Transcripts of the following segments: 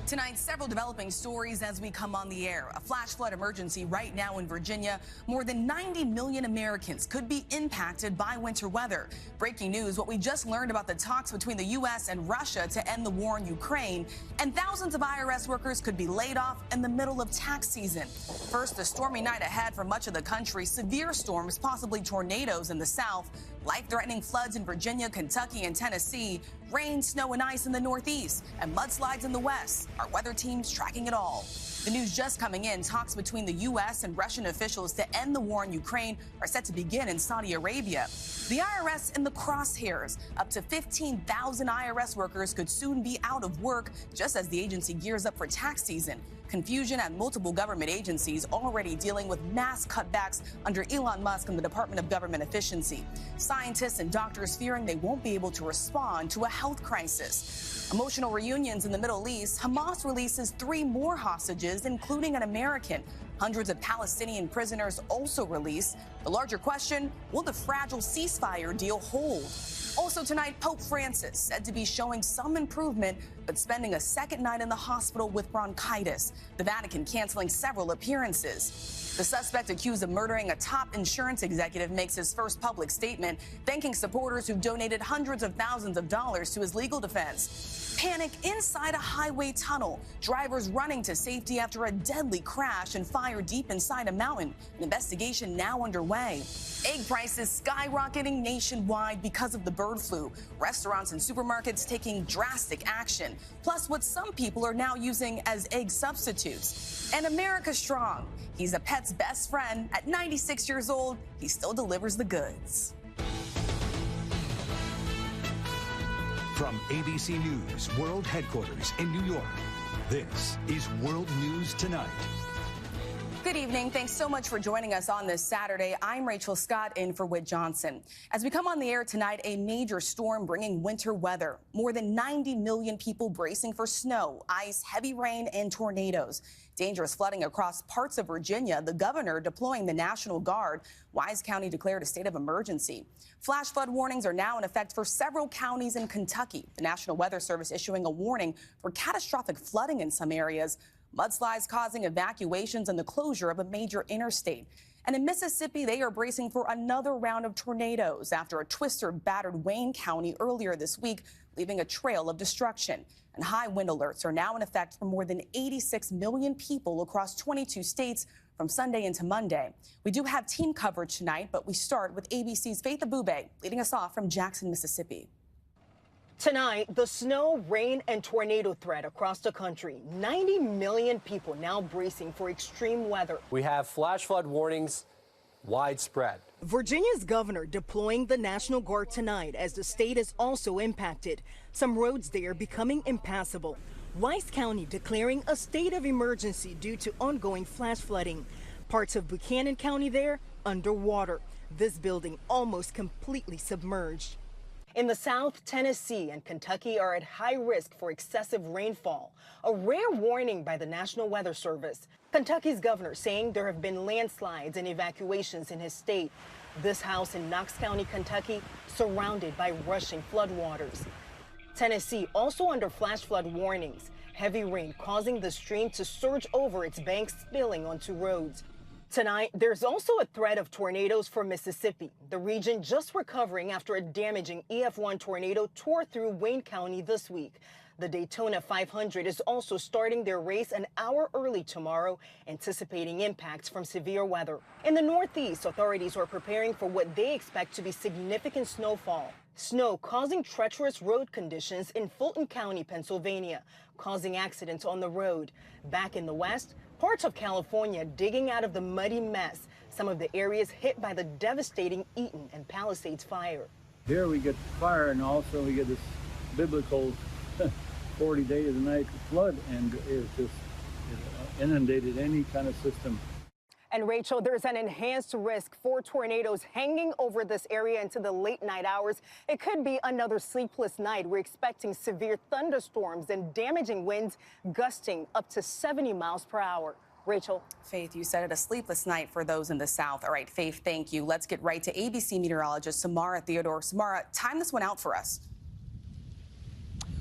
Tonight, several developing stories as we come on the air. A flash flood emergency right now in Virginia. More than 90 million Americans could be impacted by winter weather. Breaking news, what we just learned about the talks between the U.S. and Russia to end the war in Ukraine. And thousands of IRS workers could be laid off in the middle of tax season. First, a stormy night ahead for much of the country. Severe storms, possibly tornadoes in the south. Life-threatening floods in Virginia, Kentucky, and Tennessee. Rain, snow, and ice in the northeast, and mudslides in the west. Our weather team's tracking it all. The news just coming in, talks between the U.S. and Russian officials to end the war in Ukraine are set to begin in Saudi Arabia. The IRS in the crosshairs. Up to 15,000 IRS workers could soon be out of work, just as the agency gears up for tax season. Confusion at multiple government agencies already dealing with mass cutbacks under Elon Musk and the Department of Government Efficiency. Scientists and doctors fearing they won't be able to respond to a health crisis. Emotional reunions in the Middle East. Hamas releases 3 more hostages, including an American. Hundreds of Palestinian prisoners also released. The larger question, will the fragile ceasefire deal hold? Also tonight, Pope Francis said to be showing some improvement, but spending a second night in the hospital with bronchitis. The Vatican canceling several appearances. The suspect accused of murdering a top insurance executive makes his first public statement, thanking supporters who've donated hundreds of thousands of dollars to his legal defense. Panic inside a highway tunnel. Drivers running to safety after a deadly crash and fire deep inside a mountain. An investigation now underway. Egg prices skyrocketing nationwide because of the bird flu. Restaurants and supermarkets taking drastic action. Plus, what some people are now using as egg substitutes. And America Strong. He's a pet's best friend. At 96 years old, he still delivers the goods. From ABC News World Headquarters in New York, this is World News Tonight. Good evening. Thanks so much for joining us on this Saturday. I'm Rachel Scott in for Whit Johnson. As we come on the air tonight, a major storm bringing winter weather. More than 90 million people bracing for snow, ice, heavy rain, and tornadoes. Dangerous flooding across parts of Virginia. The governor deploying the National Guard. Wise County declared a state of emergency. Flash flood warnings are now in effect for several counties in Kentucky. The National Weather Service issuing a warning for catastrophic flooding in some areas. Mudslides causing evacuations and the closure of a major interstate. And in Mississippi, they are bracing for another round of tornadoes after a twister battered Wayne County earlier this week, leaving a trail of destruction. And high wind alerts are now in effect for more than 86 million people across 22 states from Sunday into Monday. We do have team coverage tonight, but we start with ABC's Faith Abube leading us off from Jackson, Mississippi. Tonight, the snow, rain, and tornado threat across the country. 90 million people now bracing for extreme weather. We have flash flood warnings widespread. Virginia's governor deploying the National Guard tonight as the state is also impacted. Some roads there becoming impassable. Wise County declaring a state of emergency due to ongoing flash flooding. Parts of Buchanan County there underwater. This building almost completely submerged. In the South, Tennessee and Kentucky are at high risk for excessive rainfall, a rare warning by the National Weather Service. Kentucky's governor saying there have been landslides and evacuations in his state. This house in Knox County, Kentucky, surrounded by rushing floodwaters. Tennessee also under flash flood warnings, heavy rain causing the stream to surge over its banks, spilling onto roads. Tonight, there's also a threat of tornadoes for Mississippi, the region just recovering after a damaging EF1 tornado tore through Wayne County this week. The Daytona 500 is also starting their race an hour early tomorrow, anticipating impacts from severe weather. In the Northeast, authorities are preparing for what they expect to be significant snowfall. Snow causing treacherous road conditions in Fulton County, Pennsylvania, causing accidents on the road. Back in the West, parts of California digging out of the muddy mess, some of the areas hit by the devastating Eaton and Palisades fire. Here we get fire, and also we get this biblical 40 days a night flood, and it just inundated any kind of system. And Rachel, there's an enhanced risk for tornadoes hanging over this area into the late night hours. It could be another sleepless night. We're expecting severe thunderstorms and damaging winds gusting up to 70 miles per hour. Rachel. Faith, you said it, a sleepless night for those in the South. All right, Faith, thank you. Let's get right to ABC meteorologist Samara Theodore. Samara, time this one out for us.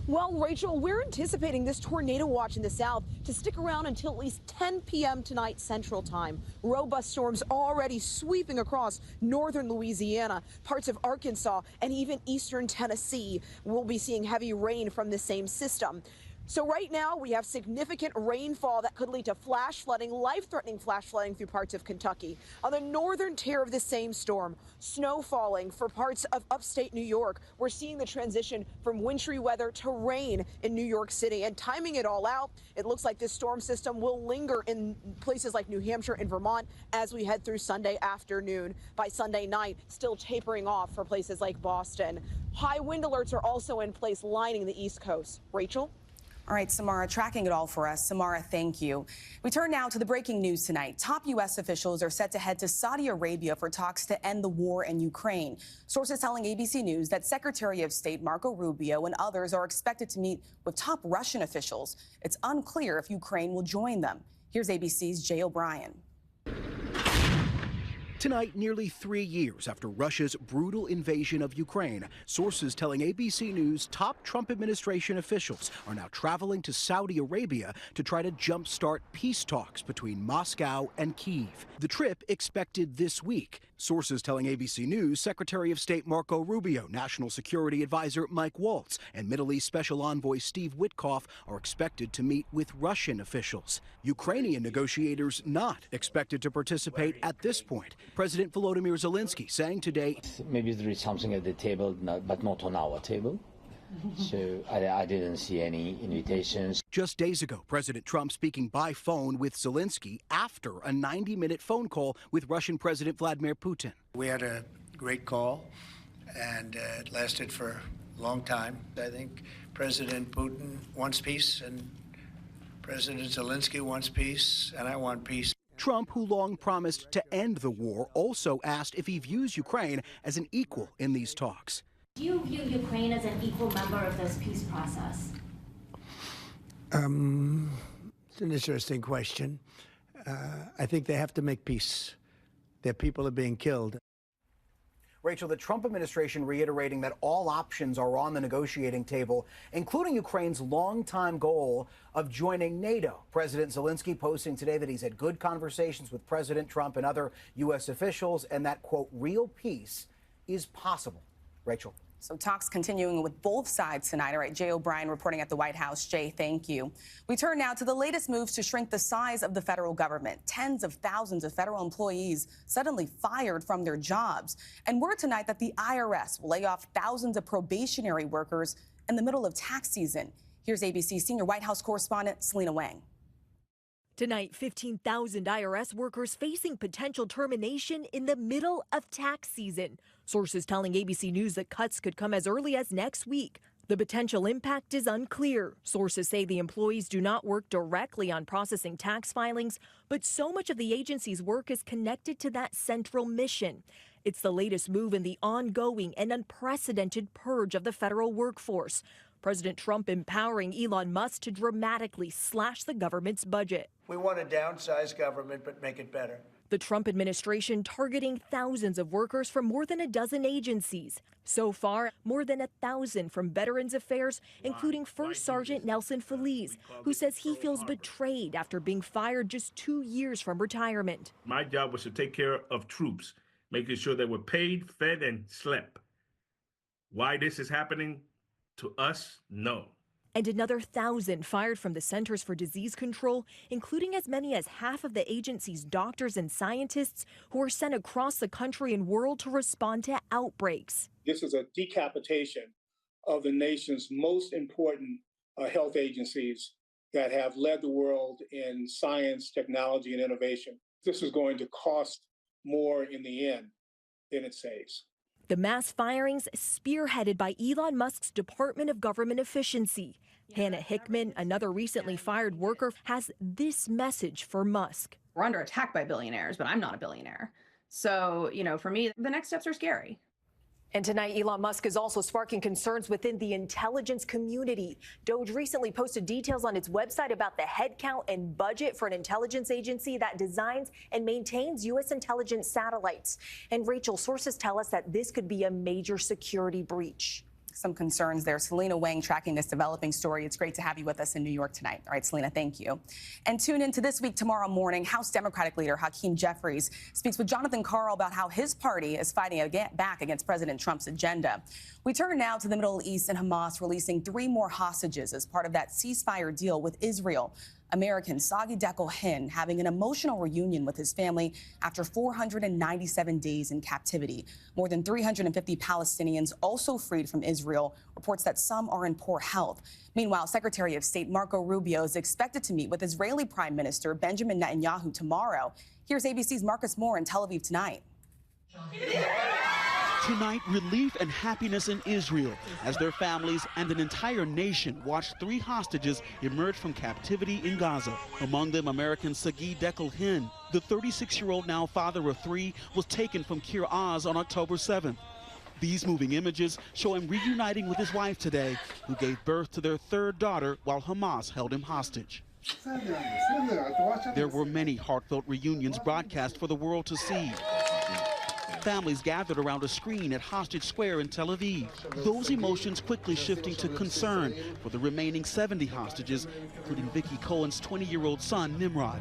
Well, Rachel, we're anticipating this tornado watch in the south to stick around until at least 10 p.m. tonight Central Time. Robust storms already sweeping across northern Louisiana, parts of Arkansas, and even eastern Tennessee. We'll be seeing heavy rain from the same system. So right now we have significant rainfall that could lead to flash flooding, life-threatening flash flooding through parts of Kentucky. On the northern tier of the same storm, snow falling for parts of upstate New York. We're seeing the transition from wintry weather to rain in New York City. And timing it all out, it looks like this storm system will linger in places like New Hampshire and Vermont as we head through Sunday afternoon. By Sunday night, still tapering off for places like Boston. High wind alerts are also in place lining the East Coast. Rachel? All right, Samara, tracking it all for us. Samara, thank you. We turn now to the breaking news tonight. Top U.S. officials are set to head to Saudi Arabia for talks to end the war in Ukraine. Sources telling ABC News that Secretary of State Marco Rubio and others are expected to meet with top Russian officials. It's unclear if Ukraine will join them. Here's ABC's Jay O'Brien. Tonight, nearly 3 years after Russia's brutal invasion of Ukraine, sources telling ABC News top Trump administration officials are now traveling to Saudi Arabia to try to jumpstart peace talks between Moscow and Kyiv. The trip expected this week. Sources telling ABC News Secretary of State Marco Rubio, National Security Advisor Mike Waltz, and Middle East Special Envoy Steve Witkoff are expected to meet with Russian officials. Ukrainian negotiators not expected to participate at this point. President Volodymyr Zelensky saying today, maybe there is something at the table, but not on our table. So I didn't see any invitations. Just days ago, President Trump speaking by phone with Zelensky after a 90-minute phone call with Russian President Vladimir Putin. We had a great call, and it lasted for a long time. I think President Putin wants peace, and President Zelensky wants peace, and I want peace. Trump, who long promised to end the war, also asked if he views Ukraine as an equal in these talks. Do you view Ukraine as an equal member of this peace process? It's an interesting question. I think they have to make peace. Their people are being killed. Rachel, the Trump administration reiterating that all options are on the negotiating table, including Ukraine's longtime goal of joining NATO. President Zelensky posting today that he's had good conversations with President Trump and other U.S. officials and that, quote, real peace is possible. Rachel. So talks continuing with both sides tonight. All right, Jay O'Brien reporting at the White House. Jay, thank you. We turn now to the latest moves to shrink the size of the federal government. Tens of thousands of federal employees suddenly fired from their jobs. And word tonight that the IRS will lay off thousands of probationary workers in the middle of tax season. Here's ABC senior White House correspondent Selena Wang. Tonight, 15,000 IRS workers facing potential termination in the middle of tax season. Sources telling ABC News that cuts could come as early as next week. The potential impact is unclear. Sources say the employees do not work directly on processing tax filings, but so much of the agency's work is connected to that central mission. It's the latest move in the ongoing and unprecedented purge of the federal workforce. President Trump empowering Elon Musk to dramatically slash the government's budget. We want to downsize government, but make it better. The Trump administration targeting thousands of workers from more than a dozen agencies. So far, more than 1,000 from Veterans Affairs, including First Sergeant Nelson Feliz, who says he feels betrayed after being fired just 2 years from retirement. My job was to take care of troops, making sure they were paid, fed, and slept. Why this is happening to us? No. And another 1,000 fired from the Centers for Disease Control, including as many as half of the agency's doctors and scientists who are sent across the country and world to respond to outbreaks. This is a decapitation of the nation's most important health agencies that have led the world in science, technology, and innovation. This is going to cost more in the end than it saves. The mass firings spearheaded by Elon Musk's Department of Government Efficiency. Hannah Hickman, another recently fired worker, has this message for Musk. We're under attack by billionaires, but I'm not a billionaire. So, for me, the next steps are scary. And tonight, Elon Musk is also sparking concerns within the intelligence community. Doge recently posted details on its website about the headcount and budget for an intelligence agency that designs and maintains U.S. intelligence satellites. And Rachel, sources tell us that this could be a major security breach. Some concerns there. Selena Wang tracking this developing story. It's great to have you with us in New York tonight. All right, Selena, thank you. And tune in to This Week tomorrow morning. House Democratic leader Hakeem Jeffries speaks with Jonathan Karl about how his party is fighting back against President Trump's agenda. We turn now to the Middle East and Hamas releasing 3 more hostages as part of that ceasefire deal with Israel. American Sagi Dekel-Hin having an emotional reunion with his family after 497 days in captivity. More than 350 Palestinians also freed from Israel. Reports that some are in poor health. Meanwhile, Secretary of State Marco Rubio is expected to meet with Israeli Prime Minister Benjamin Netanyahu tomorrow. Here's ABC's Marcus Moore in Tel Aviv tonight. Tonight, relief and happiness in Israel as their families and an entire nation watched 3 hostages emerge from captivity in Gaza. Among them, American Sagi Dekel-Hin. The 36-year-old, now father of 3, was taken from Kir Az on October 7th. These moving images show him reuniting with his wife today, who gave birth to their 3rd daughter while Hamas held him hostage. There were many heartfelt reunions broadcast for the world to see. Families gathered around a screen at Hostage Square in Tel Aviv. Those emotions quickly shifting to concern for the remaining 70 hostages, including Vicky Cohen's 20-year-old son, Nimrod.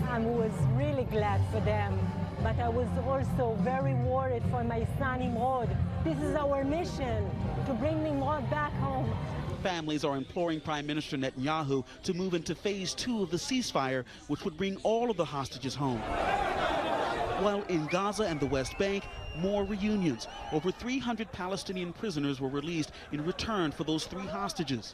I was really glad for them, but I was also very worried for my son, Nimrod. This is our mission, to bring Nimrod back home. Families are imploring Prime Minister Netanyahu to move into phase 2 of the ceasefire, which would bring all of the hostages home. While in Gaza and the West Bank, more reunions. Over 300 Palestinian prisoners were released in return for those 3 hostages.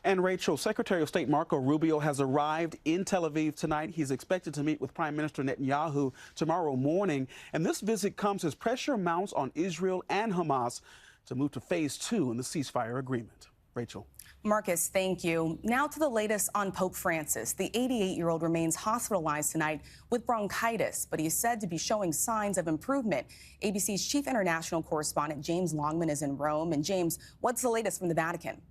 And Rachel, Secretary of State Marco Rubio has arrived in Tel Aviv tonight. He's expected to meet with Prime Minister Netanyahu tomorrow morning. And this visit comes as pressure mounts on Israel and Hamas to move to phase 2 in the ceasefire agreement. Rachel. Marcus, thank you. Now to the latest on Pope Francis. The 88-year-old remains hospitalized tonight with bronchitis, but he is said to be showing signs of improvement. ABC's chief international correspondent James Longman is in Rome. And James, what's the latest from the Vatican?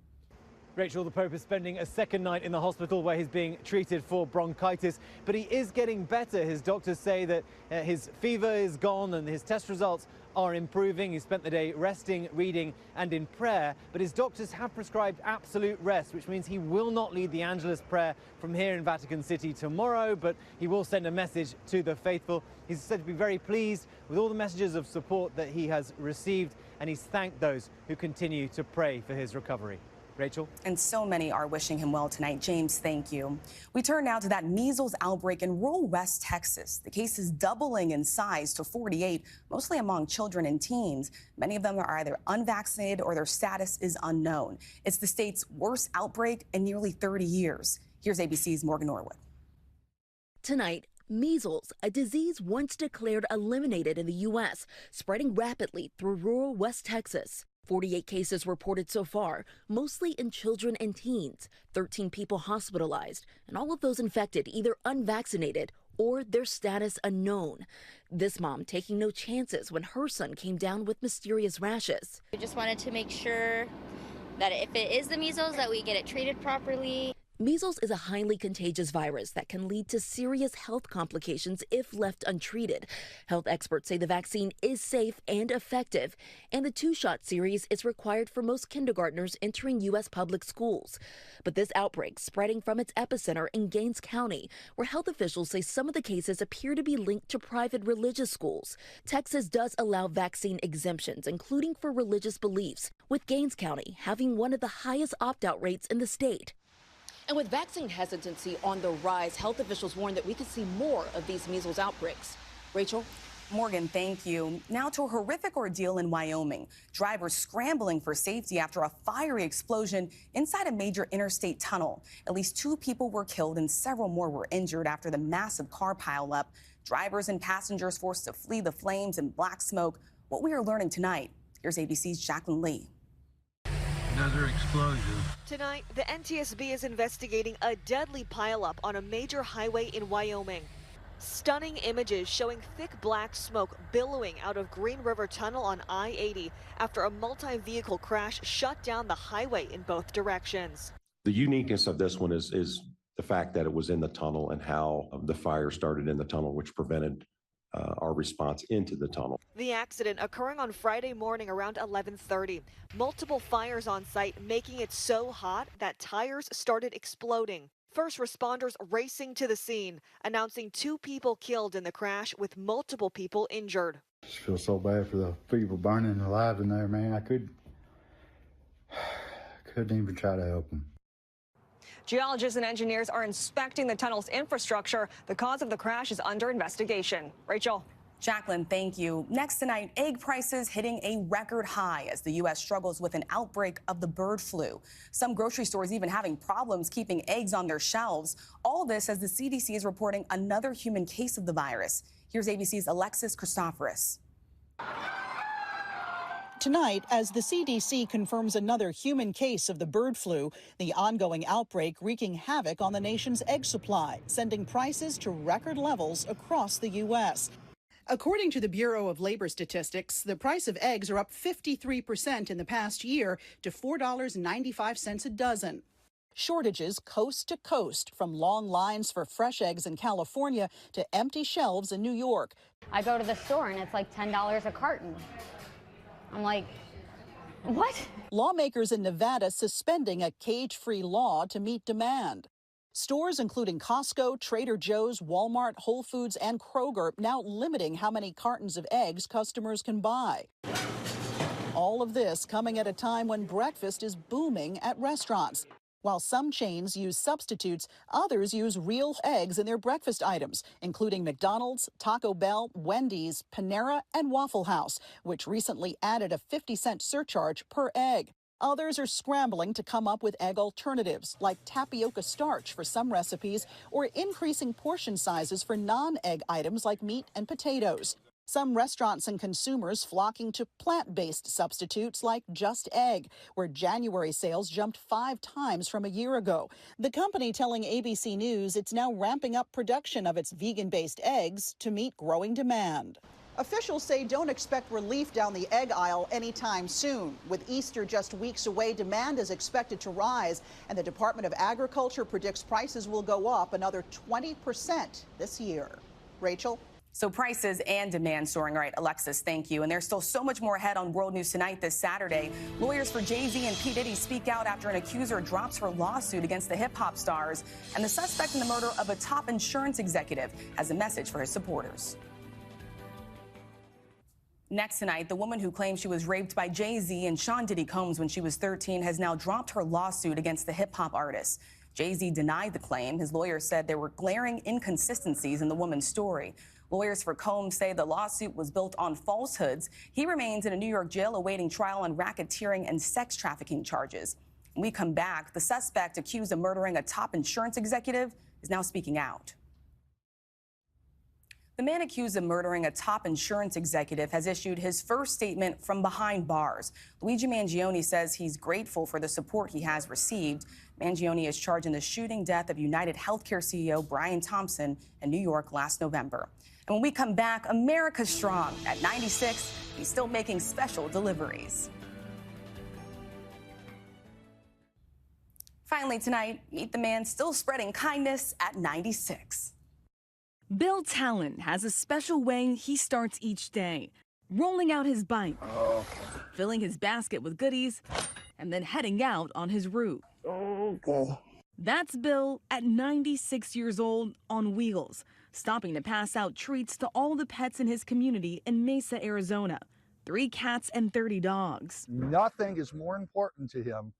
Rachel, the Pope is spending a second night in the hospital where he's being treated for bronchitis, but he is getting better. His doctors say that his fever is gone and his test results are improving. He spent the day resting, reading and in prayer, but his doctors have prescribed absolute rest, which means he will not lead the Angelus prayer from here in Vatican City tomorrow, but he will send a message to the faithful. He's said to be very pleased with all the messages of support that he has received, and he's thanked those who continue to pray for his recovery. Rachel? And so many are wishing him well tonight. James, thank you. We turn now to that measles outbreak in rural West Texas. The case is doubling in size to 48, mostly among children and teens. Many of them are either unvaccinated or their status is unknown. It's the state's worst outbreak in nearly 30 years. Here's ABC's Morgan Norwood. Tonight, measles, a disease once declared eliminated in the U.S., spreading rapidly through rural West Texas. 48 cases reported so far, mostly in children and teens, 13 people hospitalized, and all of those infected either unvaccinated or their status unknown. This mom taking no chances when her son came down with mysterious rashes. We just wanted to make sure that if it is the measles, that we get it treated properly. Measles is a highly contagious virus that can lead to serious health complications if left untreated. Health experts say the vaccine is safe and effective, and the 2-shot series is required for most kindergartners entering U.S. public schools. But this outbreak spreading from its epicenter in Gaines County, where health officials say some of the cases appear to be linked to private religious schools. Texas does allow vaccine exemptions, including for religious beliefs, with Gaines County having one of the highest opt-out rates in the state. And with vaccine hesitancy on the rise, health officials warn that we could see more of these measles outbreaks. Rachel? Morgan, thank you. Now to a horrific ordeal in Wyoming. Drivers scrambling for safety after a fiery explosion inside a major interstate tunnel. At least 2 people were killed and several more were injured after the massive car pileup. Drivers and passengers forced to flee the flames and black smoke. What we are learning tonight. Here's ABC's Jacqueline Lee. Another explosion. Tonight, the NTSB is investigating a deadly pileup on a major highway in Wyoming. Stunning images showing thick black smoke billowing out of Green River Tunnel on I-80 after a multi-vehicle crash shut down the highway in both directions. The uniqueness of this one is the fact that it was in the tunnel and how the fire started in the tunnel, which prevented our response into the tunnel. The accident occurring on Friday morning around 11:30. Multiple fires on site, making it so hot that tires started exploding. First responders racing to the scene, announcing 2 people killed in the crash with multiple people injured. I just feel so bad for the people burning alive in there, man. I couldn't even try to help them. Geologists and engineers are inspecting the tunnel's infrastructure. The cause of the crash is under investigation. Rachel. Jacqueline, thank you. Next tonight, egg prices hitting a record high as the U.S. struggles with an outbreak of the bird flu. Some grocery stores even having problems keeping eggs on their shelves. All this as the CDC is reporting another human case of the virus. Here's ABC's Alexis Christoforous. Tonight, as the CDC confirms another human case of the bird flu, the ongoing outbreak wreaking havoc on the nation's egg supply, sending prices to record levels across the U.S. According to the Bureau of Labor Statistics, the price of eggs are up 53% in the past year to $4.95 a dozen. Shortages coast to coast, from long lines for fresh eggs in California to empty shelves in New York. I go to the store and it's like $10 a carton. I'm like, what? Lawmakers in Nevada suspending a cage-free law to meet demand. Stores including Costco, Trader Joe's, Walmart, Whole Foods, and Kroger now limiting how many cartons of eggs customers can buy. All of this coming at a time when breakfast is booming at restaurants. While some chains use substitutes, others use real eggs in their breakfast items, including McDonald's, Taco Bell, Wendy's, Panera, and Waffle House, which recently added a 50-cent surcharge per egg. Others are scrambling to come up with egg alternatives, like tapioca starch for some recipes, or increasing portion sizes for non-egg items like meat and potatoes. Some restaurants and consumers flocking to plant-based substitutes like Just Egg, where January sales jumped 5 times from a year ago. The company telling ABC News it's now ramping up production of its vegan-based eggs to meet growing demand. Officials say don't expect relief down the egg aisle anytime soon. With Easter just weeks away, demand is expected to rise, and the Department of Agriculture predicts prices will go up another 20% this year. Rachel? So prices and demand soaring. All right, Alexis, thank you. And there's still so much more ahead on World News Tonight this Saturday. Lawyers for Jay-Z and P. Diddy speak out after an accuser drops her lawsuit against the hip-hop stars. And the suspect in the murder of a top insurance executive has a message for his supporters. Next tonight, the woman who claims she was raped by Jay-Z and Sean Diddy Combs when she was 13 has now dropped her lawsuit against the hip-hop artist. Jay-Z denied the claim. His lawyers said there were glaring inconsistencies in the woman's story. Lawyers for Combs say the lawsuit was built on falsehoods. He remains in a New York jail awaiting trial on racketeering and sex trafficking charges. When we come back, the suspect accused of murdering a top insurance executive is now speaking out. The man accused of murdering a top insurance executive has issued his first statement from behind bars. Luigi Mangione says he's grateful for the support he has received. Mangione is charged in the shooting death of United Healthcare CEO Brian Thompson in New York last November. And when we come back, America's strong. At 96, he's still making special deliveries. Finally tonight, meet the man still spreading kindness at 96. Bill Talon has a special way he starts each day, rolling out his bike, filling his basket with goodies, and then heading out on his route. Okay. That's Bill at 96 years old on wheels, stopping to pass out treats to all the pets in his community in Mesa, Arizona. 3 cats and 30 dogs. Nothing is more important to him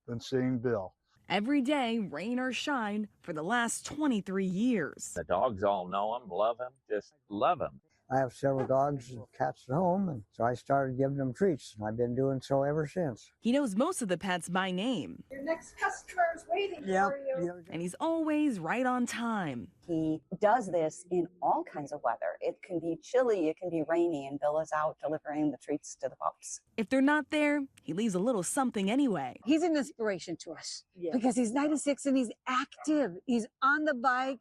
than seeing Bill. Every day, rain or shine, for the last 23 years. The dogs all know him, love him, just love him. I have several dogs and cats at home, and so I started giving them treats, and I've been doing so ever since. He knows most of the pets by name. Your next customer is waiting for you. And he's always right on time. He does this in all kinds of weather. It can be chilly, it can be rainy, and Bill is out delivering the treats to the pups. If they're not there, he leaves a little something anyway. He's an inspiration to us because he's 96 and he's active. He's on the bike.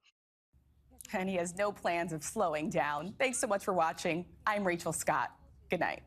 And he has no plans of slowing down. Thanks so much for watching. I'm Rachel Scott. Good night.